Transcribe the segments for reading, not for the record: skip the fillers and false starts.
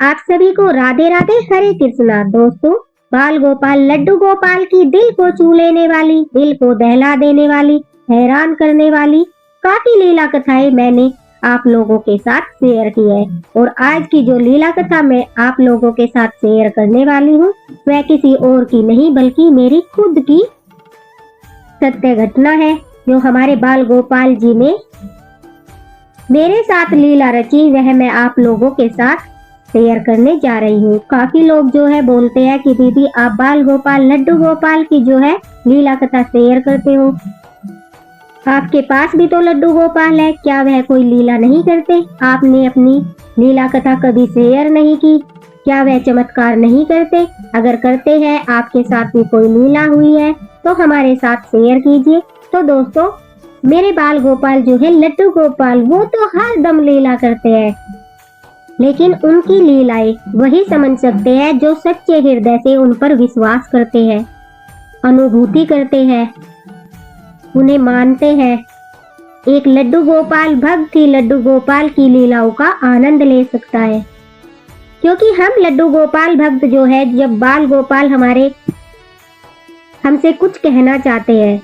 आप सभी को राधे राधे, हरे कृष्णा। दोस्तों, बाल गोपाल लड्डू गोपाल की दिल को छू लेने वाली, दिल को दहला देने वाली, हैरान करने वाली काफी लीला कथाएं मैंने आप लोगों के साथ शेयर की है। और आज की जो लीला कथा मैं आप लोगों के साथ शेयर करने वाली हूँ, वह किसी और की नहीं बल्कि मेरी खुद की सत्य घटना है, जो हमारे बाल गोपाल जी ने मेरे साथ लीला रची, वह मैं आप लोगों के साथ शेयर करने जा रही हूँ। काफी लोग जो है बोलते हैं कि दीदी आप बाल गोपाल लड्डू गोपाल की जो है लीला कथा शेयर करते हो, आपके पास भी तो लड्डू गोपाल है, क्या वह कोई लीला नहीं करते? आपने अपनी लीला कथा कभी शेयर नहीं की, क्या वह चमत्कार नहीं करते? अगर करते हैं, आपके साथ भी कोई लीला हुई है तो हमारे साथ शेयर कीजिए। तो दोस्तों, मेरे बाल गोपाल जो है लड्डू गोपाल, वो तो हर दम लीला करते हैं, लेकिन उनकी लीलाएं वही समझ सकते हैं जो सच्चे हृदय से उन पर विश्वास करते हैं, अनुभूति करते हैं, उन्हें मानते हैं। एक लड्डू गोपाल भक्त ही लड्डू गोपाल की लीलाओं का आनंद ले सकता है, क्योंकि हम लड्डू गोपाल भक्त जो है, जब बाल गोपाल हमारे हमसे कुछ कहना चाहते हैं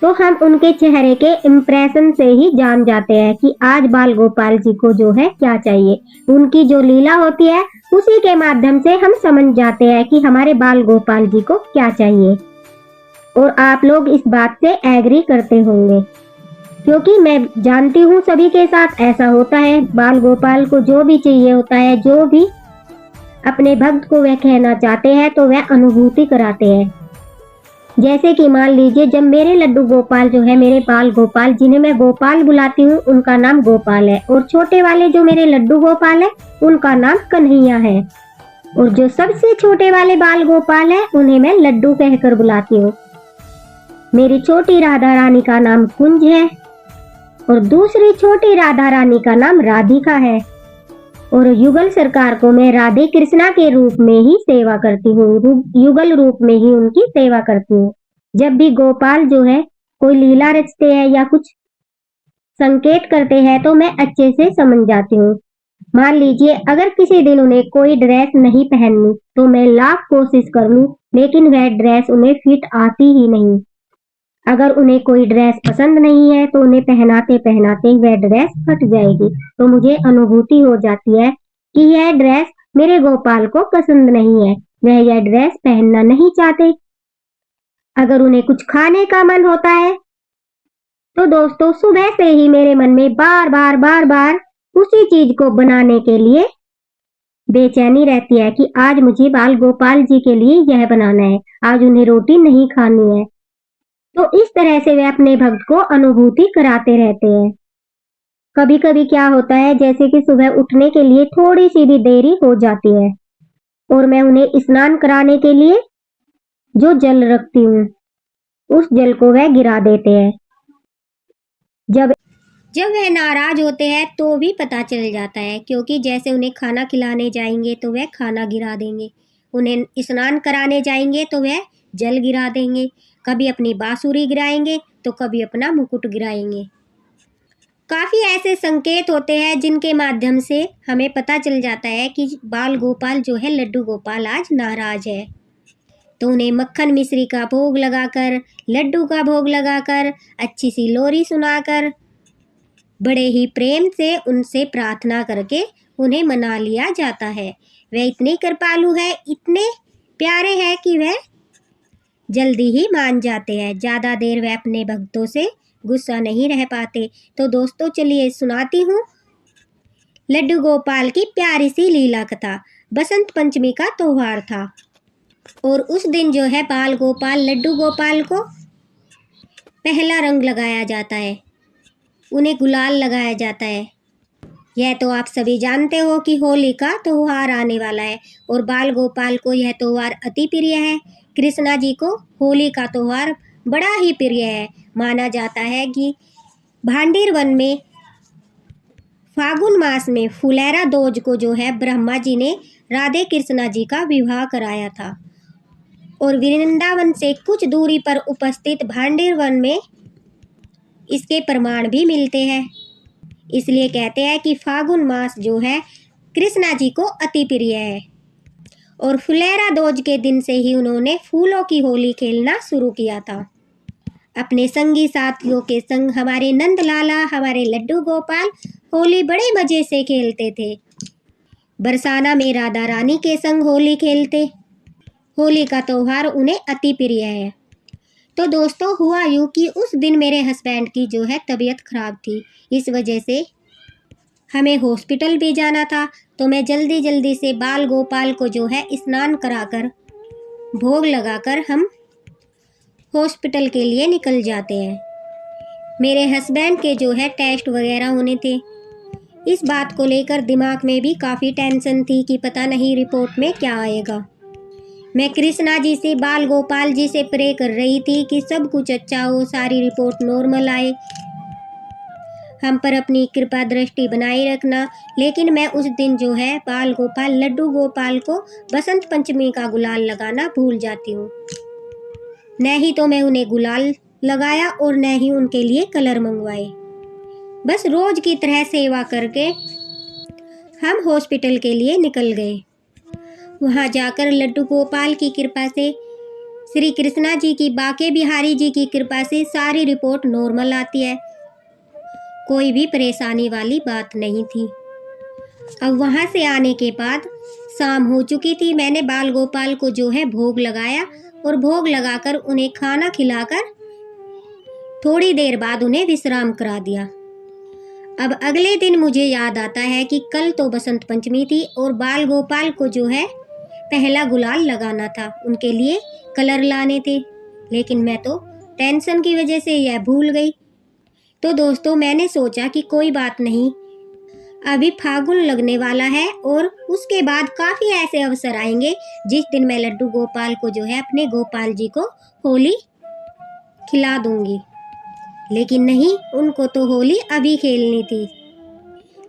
तो हम उनके चेहरे के इम्प्रेशन से ही जान जाते हैं कि आज बाल गोपाल जी को जो है क्या चाहिए। उनकी जो लीला होती है उसी के माध्यम से हम समझ जाते हैं कि हमारे बाल गोपाल जी को क्या चाहिए। और आप लोग इस बात से एग्री करते होंगे, क्योंकि मैं जानती हूँ सभी के साथ ऐसा होता है। बाल गोपाल को जो भी चाहिए होता है, जो भी अपने भक्त को वह कहना चाहते हैं, तो वह अनुभूति कराते हैं। जैसे कि मान लीजिए, जब मेरे लड्डू गोपाल जो है, मेरे बाल गोपाल जिन्हें मैं गोपाल बुलाती हूँ, उनका नाम गोपाल है, और छोटे वाले जो मेरे लड्डू गोपाल है उनका नाम कन्हैया है, और जो सबसे छोटे वाले बाल गोपाल है उन्हें मैं लड्डू कहकर बुलाती हूँ। मेरी छोटी राधा रानी का नाम कुंज है, और दूसरी छोटी राधा रानी का नाम राधिका है, और युगल सरकार को मैं राधे कृष्णा के रूप में ही सेवा करती हूँ, युगल रूप में ही उनकी सेवा करती हूँ। जब भी गोपाल जो है कोई लीला रचते हैं या कुछ संकेत करते हैं तो मैं अच्छे से समझ जाती हूँ। मान लीजिए, अगर किसी दिन उन्हें कोई ड्रेस नहीं पहननी तो मैं लाख कोशिश कर लूं, लेकिन वह ड्रेस उन्हें फिट आती ही नहीं। अगर उन्हें कोई ड्रेस पसंद नहीं है तो उन्हें पहनाते पहनाते वह ड्रेस फट जाएगी, तो मुझे अनुभूति हो जाती है कि यह ड्रेस मेरे गोपाल को पसंद नहीं है, वह यह ड्रेस पहनना नहीं चाहते। अगर उन्हें कुछ खाने का मन होता है तो दोस्तों, सुबह से ही मेरे मन में बार बार उसी चीज को बनाने के लिए बेचैनी रहती है कि आज मुझे बाल गोपाल जी के लिए यह बनाना है, आज उन्हें रोटी नहीं खानी है। तो इस तरह से वे अपने भक्त को अनुभूति कराते रहते हैं। कभी कभी क्या होता है, जैसे कि सुबह उठने के लिए थोड़ी सी भी देरी हो जाती है, और मैं उन्हें स्नान कराने के लिए जो जल रखती हूँ उस जल को वह गिरा देते हैं। जब जब वह नाराज होते हैं तो भी पता चल जाता है, क्योंकि जैसे उन्हें खाना खिलाने जाएंगे तो वह खाना गिरा देंगे, उन्हें स्नान कराने जाएंगे तो वह जल गिरा देंगे, कभी अपनी बांसुरी गिराएंगे तो कभी अपना मुकुट गिराएंगे। काफी ऐसे संकेत होते हैं जिनके माध्यम से हमें पता चल जाता है कि बाल गोपाल जो है लड्डू गोपाल आज नाराज है। तो उन्हें मक्खन मिश्री का भोग लगाकर, लड्डू का भोग लगाकर, अच्छी सी लोरी सुनाकर, बड़े ही प्रेम से उनसे प्रार्थना करके उन्हें मना लिया जाता है। वह इतने कृपालु है, इतने प्यारे हैं कि वह जल्दी ही मान जाते हैं। ज़्यादा देर वह अपने भक्तों से गुस्सा नहीं रह पाते। तो दोस्तों, चलिए सुनाती हूँ लड्डू गोपाल की प्यारी सी लीला कथा। बसंत पंचमी का त्योहार था, और उस दिन जो है बाल गोपाल लड्डू गोपाल को पहला रंग लगाया जाता है, उन्हें गुलाल लगाया जाता है। यह तो आप सभी जानते हो कि होली का त्योहार आने वाला है, और बाल गोपाल को यह त्योहार अति प्रिय है। कृष्णा जी को होली का त्योहार बड़ा ही प्रिय है। माना जाता है कि भांडीर वन में फागुन मास में फुलेरा दोज को जो है ब्रह्मा जी ने राधे कृष्णा जी का विवाह कराया था, और वृंदावन से कुछ दूरी पर उपस्थित भांडीर वन में इसके प्रमाण भी मिलते हैं। इसलिए कहते हैं कि फागुन मास जो है कृष्णा जी को अति प्रिय है और फुलेरा दोज के दिन से ही उन्होंने फूलों की होली खेलना शुरू किया था। अपने संगी साथियों के संग हमारे नंद लाला, हमारे लड्डू गोपाल होली बड़े मजे से खेलते थे। बरसाना में राधा रानी के संग होली खेलते। होली का त्यौहार उन्हें अति प्रिय है। तो दोस्तों हुआ यूँ कि उस दिन मेरे हस्बैंड की जो है तबीयत खराब थी, इस वजह से हमें हॉस्पिटल भी जाना था। तो मैं जल्दी जल्दी से बाल गोपाल को जो है स्नान कराकर भोग लगाकर हम हॉस्पिटल के लिए निकल जाते हैं। मेरे हस्बैंड के जो है टेस्ट वगैरह होने थे। इस बात को लेकर दिमाग में भी काफ़ी टेंशन थी कि पता नहीं रिपोर्ट में क्या आएगा। मैं कृष्णा जी से, बाल गोपाल जी से प्रे कर रही थी कि सब कुछ अच्छा हो, सारी रिपोर्ट नॉर्मल आए, हम पर अपनी कृपा दृष्टि बनाए रखना। लेकिन मैं उस दिन जो है बाल गोपाल, लड्डू गोपाल को बसंत पंचमी का गुलाल लगाना भूल जाती हूँ। न ही तो मैं उन्हें गुलाल लगाया और न ही उनके लिए कलर मंगवाए। बस रोज की तरह सेवा करके हम हॉस्पिटल के लिए निकल गए। वहाँ जाकर लड्डू गोपाल की कृपा से, श्री कृष्णा जी की, बाके बिहारी जी की कृपा से सारी रिपोर्ट नॉर्मल आती है। कोई भी परेशानी वाली बात नहीं थी। अब वहाँ से आने के बाद शाम हो चुकी थी। मैंने बाल गोपाल को जो है भोग लगाया और भोग लगाकर उन्हें खाना खिलाकर थोड़ी देर बाद उन्हें विश्राम करा दिया। अब अगले दिन मुझे याद आता है कि कल तो बसंत पंचमी थी और बाल गोपाल को जो है पहला गुलाल लगाना था, उनके लिए कलर लाने थे, लेकिन मैं तो टेंशन की वजह से यह भूल गई। तो दोस्तों मैंने सोचा कि कोई बात नहीं, अभी फागुन लगने वाला है और उसके बाद काफ़ी ऐसे अवसर आएंगे जिस दिन मैं लड्डू गोपाल को जो है अपने गोपाल जी को होली खिला दूंगी। लेकिन नहीं, उनको तो होली अभी खेलनी थी।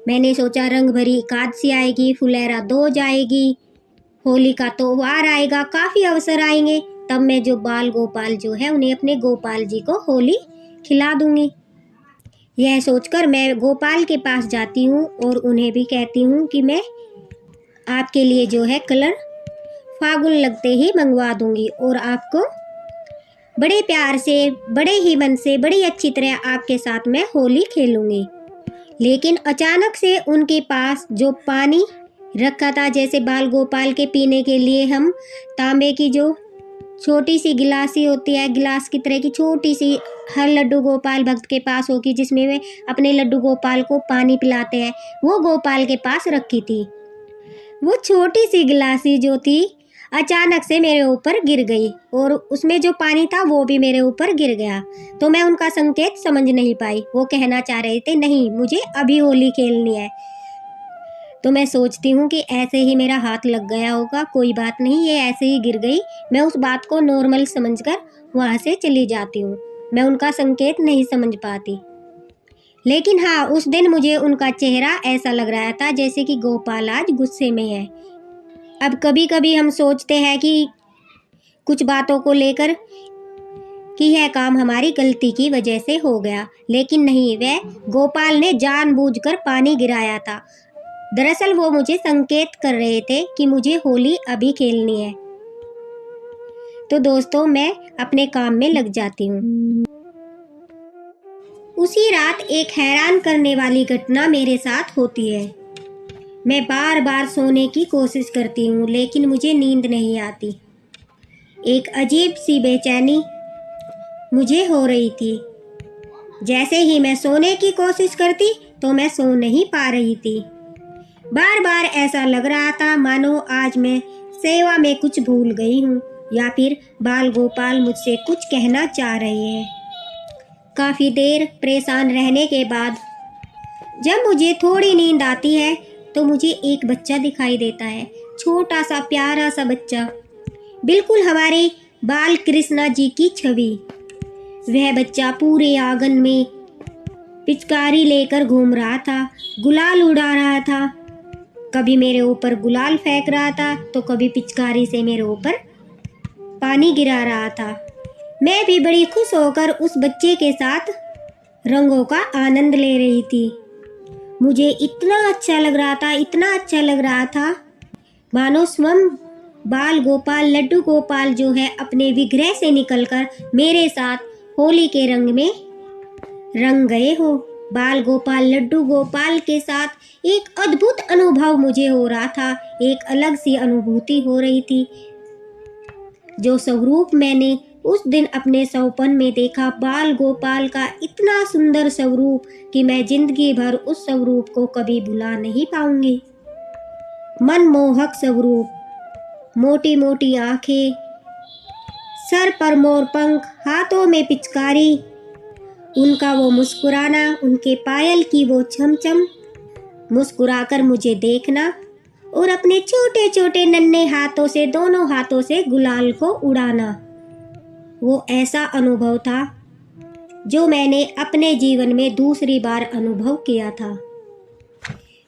मैंने सोचा रंग भरी एकादशी आएगी, फुलेरा दोज आएगी, होली का त्यौहार आएगा, काफ़ी अवसर आएंगे, तब मैं जो बाल गोपाल जो है उन्हें अपने गोपाल जी को होली खिला दूंगी। यह सोचकर मैं गोपाल के पास जाती हूँ और उन्हें भी कहती हूँ कि मैं आपके लिए जो है कलर फागुन लगते ही मंगवा दूंगी और आपको बड़े प्यार से, बड़े ही मन से, बड़ी अच्छी तरह आपके साथ मैं होली खेलूंगी। लेकिन अचानक से उनके पास जो पानी रखा था, जैसे बाल गोपाल के पीने के लिए हम तांबे की जो छोटी सी गिलासी होती है, गिलास की तरह की छोटी सी, हर लड्डू गोपाल भक्त के पास होगी, जिसमें वे अपने लड्डू गोपाल को पानी पिलाते हैं, वो गोपाल के पास रखी थी। वो छोटी सी गिलासी जो थी अचानक से मेरे ऊपर गिर गई और उसमें जो पानी था वो भी मेरे ऊपर गिर गया। तो मैं उनका संकेत समझ नहीं पाई। वो कहना चाह रहे थे नहीं, मुझे अभी होली खेलनी है। तो मैं सोचती हूँ कि ऐसे ही मेरा हाथ लग गया होगा, कोई बात नहीं, ये ऐसे ही गिर गई। मैं उस बात को नॉर्मल समझकर वहाँ से चली जाती हूँ। मैं उनका संकेत नहीं समझ पाती। लेकिन हाँ, उस दिन मुझे उनका चेहरा ऐसा लग रहा था जैसे कि गोपाल आज गुस्से में है। अब कभी कभी हम सोचते हैं कि कुछ बातों को लेकर कि यह काम हमारी गलती की वजह से हो गया, लेकिन नहीं, वह गोपाल ने जानबूझकर पानी गिराया था। दरअसल वो मुझे संकेत कर रहे थे कि मुझे होली अभी खेलनी है। तो दोस्तों मैं अपने काम में लग जाती हूँ। उसी रात एक हैरान करने वाली घटना मेरे साथ होती है। मैं बार बार सोने की कोशिश करती हूँ लेकिन मुझे नींद नहीं आती। एक अजीब सी बेचैनी मुझे हो रही थी। जैसे ही मैं सोने की कोशिश करती तो मैं सो नहीं पा रही थी। बार बार ऐसा लग रहा था मानो आज मैं सेवा में कुछ भूल गई हूँ या फिर बाल गोपाल मुझसे कुछ कहना चाह रहे हैं। काफ़ी देर परेशान रहने के बाद जब मुझे थोड़ी नींद आती है तो मुझे एक बच्चा दिखाई देता है, छोटा सा प्यारा सा बच्चा, बिल्कुल हमारे बाल कृष्णा जी की छवि। वह बच्चा पूरे आंगन में पिचकारी लेकर घूम रहा था, गुलाल उड़ा रहा था, कभी मेरे ऊपर गुलाल फेंक रहा था तो कभी पिचकारी से मेरे ऊपर पानी गिरा रहा था। मैं भी बड़ी खुश होकर उस बच्चे के साथ रंगों का आनंद ले रही थी। मुझे इतना अच्छा लग रहा था, इतना अच्छा लग रहा था, मानो स्वयं बाल गोपाल लड्डू गोपाल जो है अपने विग्रह से निकलकर मेरे साथ होली के रंग में रंग गए हो। बाल गोपाल लड्डू गोपाल के साथ एक अद्भुत अनुभव मुझे हो रहा था, एक अलग सी अनुभूति हो रही थी। जो स्वरूप मैंने उस दिन अपने सौपन में देखा, बाल गोपाल का इतना सुंदर स्वरूप कि मैं जिंदगी भर उस स्वरूप को कभी भुला नहीं पाऊंगी। मनमोहक स्वरूप, मोटी मोटी आंखें, सर पर मोर पंख, हाथों में पिचकारी, उनका वो मुस्कुराना, उनके पायल की वो छमछम, मुस्कुराकर मुझे देखना और अपने छोटे छोटे नन्हे हाथों से, दोनों हाथों से गुलाल को उड़ाना। वो ऐसा अनुभव था जो मैंने अपने जीवन में दूसरी बार अनुभव किया था।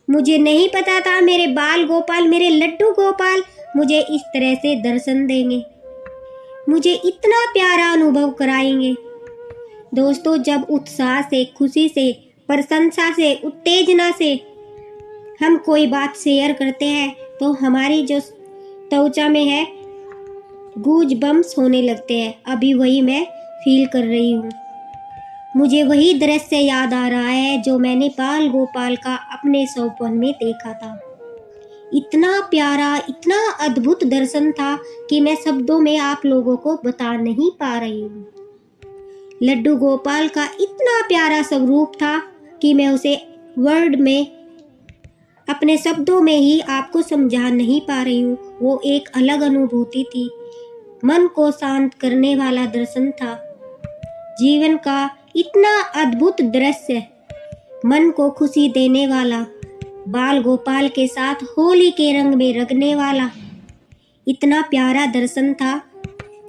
मुझे नहीं पता था मेरे बाल गोपाल, मेरे लड्डू गोपाल मुझे इस तरह से दर्शन देंगे, मुझे इतना प्यारा अनुभव कराएंगे। दोस्तों, जब उत्साह से, खुशी से, प्रशंसा से, उत्तेजना से हम कोई बात शेयर करते हैं तो हमारी जो त्वचा में है गूज बम्स होने लगते हैं। अभी वही मैं फील कर रही हूँ। मुझे वही दृश्य याद आ रहा है जो मैंने बाल गोपाल का अपने सौपन में देखा था। इतना प्यारा, इतना अद्भुत दर्शन था कि मैं शब्दों में आप लोगों को बता नहीं पा रही हूँ। लड्डू गोपाल का इतना प्यारा स्वरूप था कि मैं उसे वर्ड में, अपने शब्दों में ही आपको समझा नहीं पा रही हूँ। वो एक अलग अनुभूति थी, मन को शांत करने वाला दर्शन था। जीवन का इतना अद्भुत दृश्य, मन को खुशी देने वाला, बाल गोपाल के साथ होली के रंग में रंगने वाला इतना प्यारा दर्शन था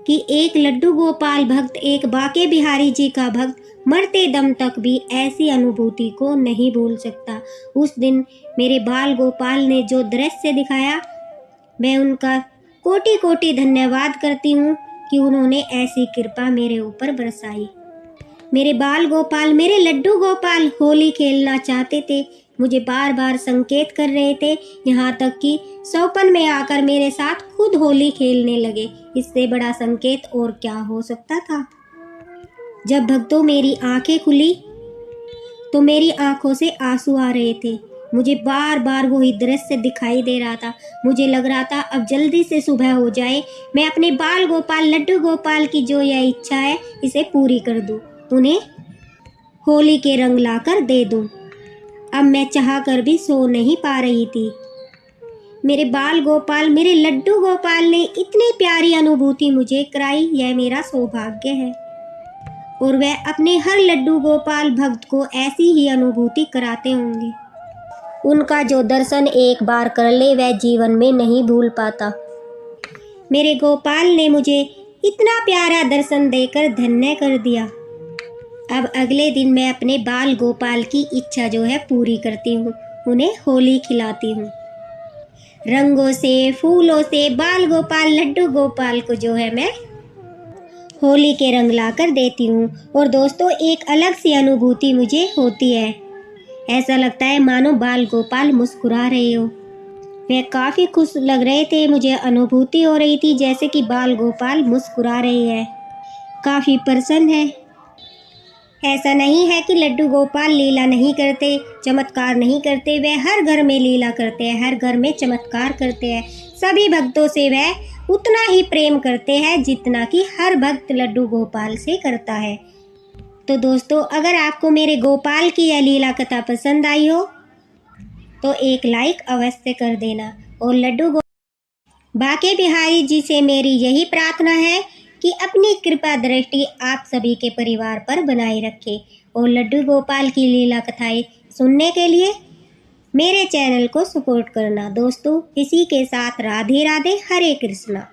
कि एक लड्डू गोपाल भक्त, एक बाके बिहारी जी का भक्त मरते दम तक भी ऐसी अनुभूति को नहीं भूल सकता। उस दिन मेरे बाल गोपाल ने जो दृश्य दिखाया, मैं उनका कोटि कोटि धन्यवाद करती हूँ कि उन्होंने ऐसी कृपा मेरे ऊपर बरसाई। मेरे बाल गोपाल, मेरे लड्डू गोपाल होली खेलना चाहते थे, मुझे बार बार संकेत कर रहे थे, यहाँ तक कि सौपन में आकर मेरे साथ खुद होली खेलने लगे। इससे बड़ा संकेत और क्या हो सकता था। जब भक्तों मेरी आंखें खुली तो मेरी आंखों से आंसू आ रहे थे। मुझे बार बार वही दृश्य दिखाई दे रहा था। मुझे लग रहा था अब जल्दी से सुबह हो जाए, मैं अपने बाल गोपाल लड्डू गोपाल की जो यह इच्छा है इसे पूरी कर दूं, उन्हें होली के रंग लाकर दे दूं। अब मैं चाहकर भी सो नहीं पा रही थी। मेरे बाल गोपाल, मेरे लड्डू गोपाल ने इतनी प्यारी अनुभूति मुझे कराई, यह मेरा सौभाग्य है और वह अपने हर लड्डू गोपाल भक्त को ऐसी ही अनुभूति कराते होंगे। उनका जो दर्शन एक बार कर ले वह जीवन में नहीं भूल पाता। मेरे गोपाल ने मुझे इतना प्यारा दर्शन देकर धन्य कर दिया। अब अगले दिन मैं अपने बाल गोपाल की इच्छा जो है पूरी करती हूँ, उन्हें होली खिलाती हूँ। रंगों से, फूलों से बाल गोपाल लड्डू गोपाल को जो है मैं होली के रंग लाकर देती हूँ। और दोस्तों, एक अलग सी अनुभूति मुझे होती है। ऐसा लगता है मानो बाल गोपाल मुस्कुरा रहे हो। वे काफ़ी खुश लग रहे थे, मुझे अनुभूति हो रही थी जैसे कि बाल गोपाल मुस्कुरा रहे हैं, काफ़ी प्रसन्न है। ऐसा नहीं है कि लड्डू गोपाल लीला नहीं करते, चमत्कार नहीं करते, वे हर घर में लीला करते हैं, हर घर में चमत्कार करते हैं। सभी भक्तों से वह उतना ही प्रेम करते हैं जितना कि हर भक्त लड्डू गोपाल से करता है। तो दोस्तों, अगर आपको मेरे गोपाल की यह लीला कथा पसंद आई हो तो एक लाइक अवश्य कर देना। और बाके बिहारी जी से मेरी यही प्रार्थना है कि अपनी कृपा दृष्टि आप सभी के परिवार पर बनाए रखे। और लड्डू गोपाल की लीला कथाएं सुनने के लिए मेरे चैनल को सपोर्ट करना। दोस्तों, इसी के साथ राधे राधे, हरे कृष्णा।